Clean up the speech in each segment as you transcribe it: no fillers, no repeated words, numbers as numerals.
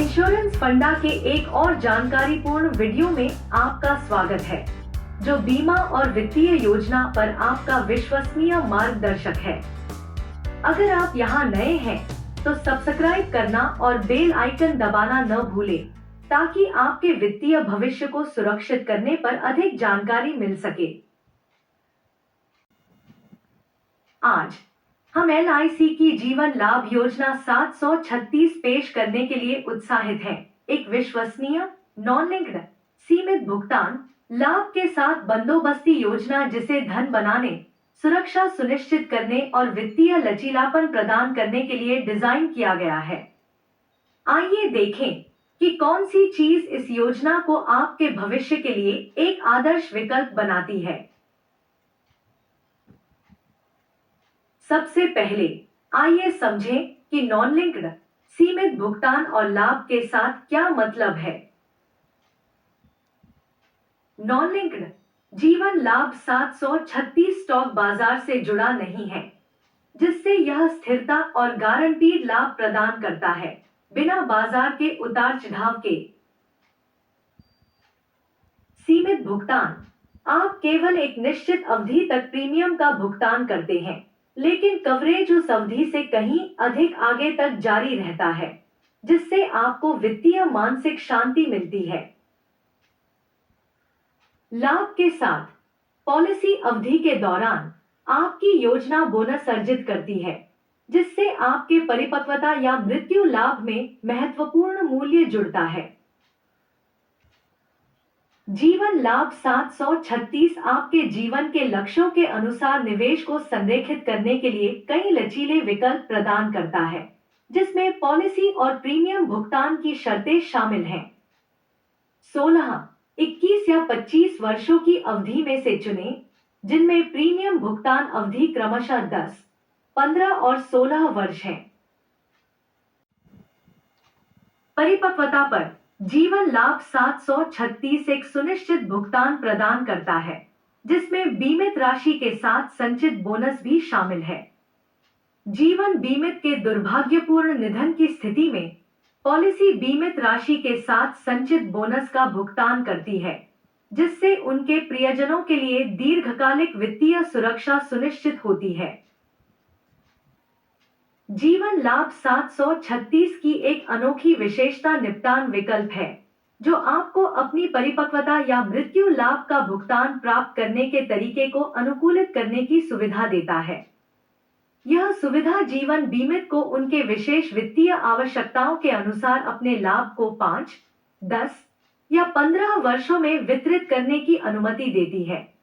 Insurance फंडा के एक और जानकारीपूर्ण वीडियो में आपका स्वागत है, जो बीमा और वित्तीय योजना पर आपका विश्वसनीय मार्गदर्शक है। अगर आप यहाँ नए हैं, तो सब्सक्राइब करना और बेल आइकन दबाना न भूलें, ताकि आपके वित्तीय भविष्य को सुरक्षित करने पर अधिक जानकारी मिल सके। आज हम LIC की जीवन लाभ योजना 736 पेश करने के लिए उत्साहित हैं। एक विश्वसनीय, नॉन लिंक्ड, सीमित भुगतान लाभ के साथ बंदोबस्ती योजना जिसे धन बनाने, सुरक्षा सुनिश्चित करने और वित्तीय लचीलापन प्रदान करने के लिए डिजाइन किया गया है। आइए देखें कि कौन सी चीज इस योजना को आपके भविष्य के लिए एक आदर्श विकल्प बनाती है। सबसे पहले आइए समझें कि नॉन लिंक्ड, सीमित भुगतान और लाभ के साथ क्या मतलब है। नॉन लिंक्ड जीवन लाभ 736 स्टॉक बाजार से जुड़ा नहीं है, जिससे यह स्थिरता और गारंटीड लाभ प्रदान करता है, बिना बाजार के उतार चढ़ाव के। सीमित भुगतान, आप केवल एक निश्चित अवधि तक प्रीमियम का भुगतान करते हैं, लेकिन कवरेज उस अवधि से कहीं अधिक आगे तक जारी रहता है, जिससे आपको वित्तीय मानसिक शांति मिलती है। लाभ के साथ, पॉलिसी अवधि के दौरान आपकी योजना बोनस अर्जित करती है, जिससे आपके परिपक्वता या मृत्यु लाभ में महत्वपूर्ण मूल्य जुड़ता है। जीवन लाभ 736 आपके जीवन के लक्ष्यों के अनुसार निवेश को संरेखित करने के लिए कई लचीले विकल्प प्रदान करता है, जिसमें पॉलिसी और प्रीमियम भुगतान की शर्तें शामिल हैं। 16, 21 या 25 वर्षों की अवधि में से चुनें, जिनमें प्रीमियम भुगतान अवधि क्रमशः 10, 15 और 16 वर्ष है। परिपक्वता पर जीवन लाभ 736 एक सुनिश्चित भुगतान प्रदान करता है, जिसमें बीमित राशि के साथ संचित बोनस भी शामिल है। जीवन बीमित के दुर्भाग्यपूर्ण निधन की स्थिति में पॉलिसी बीमित राशि के साथ संचित बोनस का भुगतान करती है, जिससे उनके प्रियजनों के लिए दीर्घकालिक वित्तीय सुरक्षा सुनिश्चित होती है। जीवन लाभ 736 की एक अनोखी विशेषता निपटान विकल्प है, जो आपको अपनी परिपक्वता या मृत्यु लाभ का भुगतान प्राप्त करने के तरीके को अनुकूलित करने की सुविधा देता है। यह सुविधा जीवन बीमित को उनके विशेष वित्तीय आवश्यकताओं के अनुसार अपने लाभ को 5, 10 या 15 वर्षों में वितरित करने की अनुमति देती है।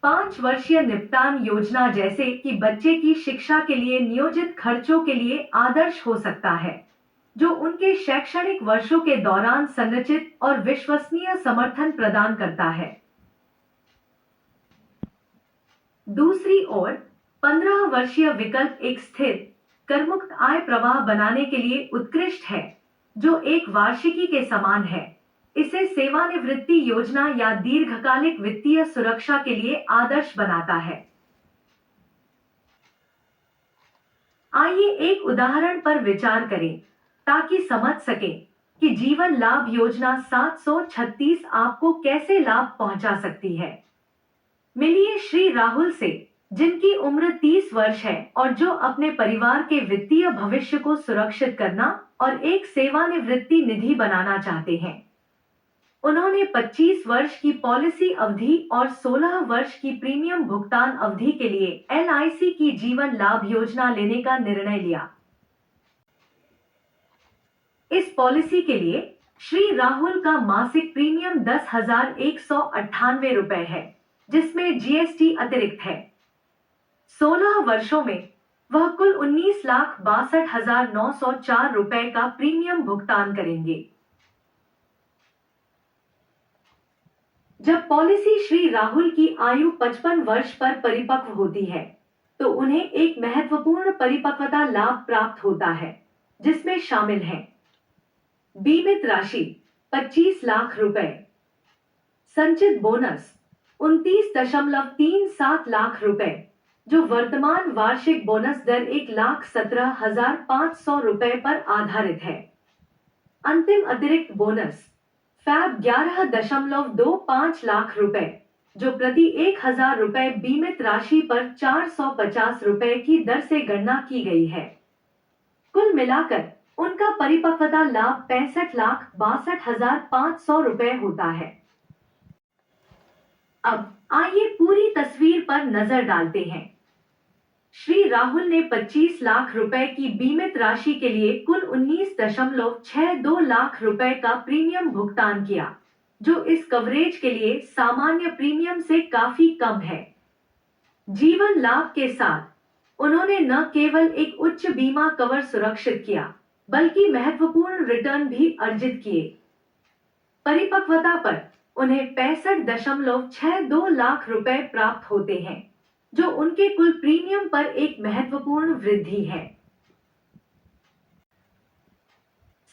5 वर्षीय निपटान योजना जैसे कि बच्चे की शिक्षा के लिए नियोजित खर्चों के लिए आदर्श हो सकता है, जो उनके शैक्षणिक वर्षों के दौरान संरचित और विश्वसनीय समर्थन प्रदान करता है। दूसरी ओर, 15 वर्षीय विकल्प एक स्थिर, करमुक्त आय प्रवाह बनाने के लिए उत्कृष्ट है, जो एक वार्षिकी के समान है। इसे सेवानिवृत्ति योजना या दीर्घकालिक वित्तीय सुरक्षा के लिए आदर्श बनाता है। आइए एक उदाहरण पर विचार करें, ताकि समझ सकें कि जीवन लाभ योजना 736 आपको कैसे लाभ पहुंचा सकती है। मिलिए श्री राहुल से, जिनकी उम्र 30 वर्ष है और जो अपने परिवार के वित्तीय भविष्य को सुरक्षित करना और एक सेवानिवृत्ति निधि बनाना चाहते हैं। उन्होंने 25 वर्ष की पॉलिसी अवधि और 16 वर्ष की प्रीमियम भुगतान अवधि के लिए LIC की जीवन लाभ योजना लेने का निर्णय लिया। इस पॉलिसी के लिए श्री राहुल का मासिक प्रीमियम 10,198 रुपए है, जिसमें GST अतिरिक्त है। 16 वर्षों में वह कुल 19,62,904 रुपए का प्रीमियम भुगतान करेंगे। जब पॉलिसी श्री राहुल की आयु 55 वर्ष पर परिपक्व होती है, तो उन्हें एक महत्वपूर्ण परिपक्वता लाभ प्राप्त होता है, जिसमें शामिल है बीमित राशि 25 लाख रुपए, संचित बोनस 29.37 लाख रुपए, जो वर्तमान वार्षिक बोनस दर 1,17,500 रुपए पर आधारित है। अंतिम अतिरिक्त बोनस फैब 11.25 लाख रुपए, जो प्रति 1,000 रुपए बीमित राशि पर 450 रुपए की दर से गणना की गई है। कुल मिलाकर उनका परिपक्वता लाभ 65,62,500 रुपए होता है। अब आइए पूरी तस्वीर पर नजर डालते हैं। श्री राहुल ने 25 लाख रुपए की बीमित राशि के लिए कुल 19.62 लाख रुपए का प्रीमियम भुगतान किया, जो इस कवरेज के लिए सामान्य प्रीमियम से काफी कम है। जीवन लाभ के साथ उन्होंने न केवल एक उच्च बीमा कवर सुरक्षित किया, बल्कि महत्वपूर्ण रिटर्न भी अर्जित किए। परिपक्वता पर उन्हें 65.62 लाख रुपए प्राप्त होते हैं, जो उनके कुल प्रीमियम पर एक महत्वपूर्ण वृद्धि है।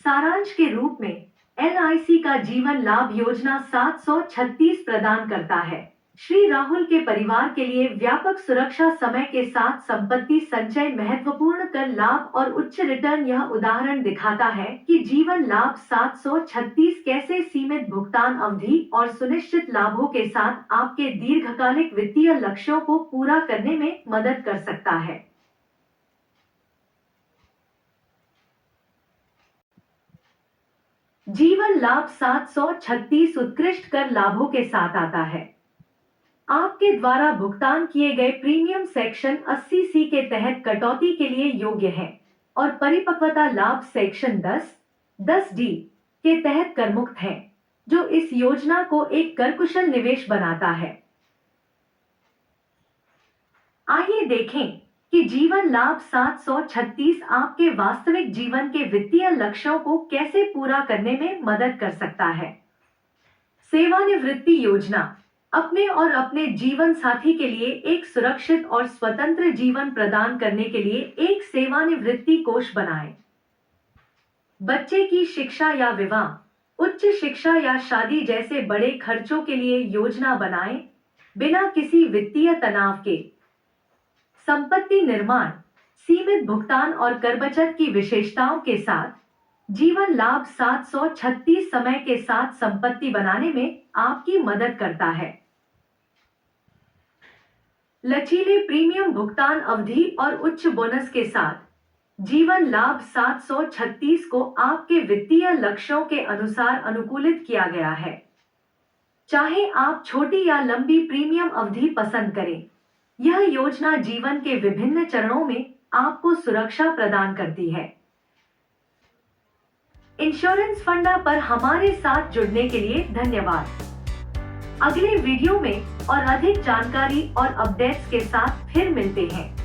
सारांश के रूप में LIC का जीवन लाभ योजना 736 प्रदान करता है। श्री राहुल के परिवार के लिए व्यापक सुरक्षा, समय के साथ संपत्ति संचय, महत्वपूर्ण कर लाभ और उच्च रिटर्न। यह उदाहरण दिखाता है कि जीवन लाभ 736 कैसे सीमित भुगतान अवधि और सुनिश्चित लाभों के साथ आपके दीर्घकालिक वित्तीय लक्ष्यों को पूरा करने में मदद कर सकता है। जीवन लाभ 736 उत्कृष्ट कर लाभों के साथ आता है। आपके द्वारा भुगतान किए गए प्रीमियम सेक्शन 80C के तहत कटौती के लिए योग्य है और परिपक्वता लाभ सेक्शन 10D के तहत करमुक्त है, जो इस योजना को एक करकुशल निवेश बनाता है। आइए देखें कि जीवन लाभ 736 आपके वास्तविक जीवन के वित्तीय लक्ष्यों को कैसे पूरा करने में मदद कर सकता है। सेवानिवृत्ति योजना अपने और अपने जीवन साथी के लिए एक सुरक्षित और स्वतंत्र जीवन प्रदान करने के लिए एक सेवानिवृत्ति कोष बनाएं। बच्चे की शिक्षा या विवाह, उच्च शिक्षा या शादी जैसे बड़े खर्चों के लिए योजना बनाएं, बिना किसी वित्तीय तनाव के। संपत्ति निर्माण, सीमित भुगतान और कर बचत की विशेषताओं के साथ जीवन लाभ 736 समय के साथ संपत्ति बनाने में आपकी मदद करता है। लचीले प्रीमियम भुगतान अवधि और उच्च बोनस के साथ जीवन लाभ 736 को आपके वित्तीय लक्ष्यों के अनुसार अनुकूलित किया गया है। चाहे आप छोटी या लंबी प्रीमियम अवधि पसंद करें, यह योजना जीवन के विभिन्न चरणों में आपको सुरक्षा प्रदान करती है। इंश्योरेंस फंडा पर हमारे साथ जुड़ने के लिए धन्यवाद। अगले वीडियो में और अधिक जानकारी और अपडेट्स के साथ फिर मिलते हैं।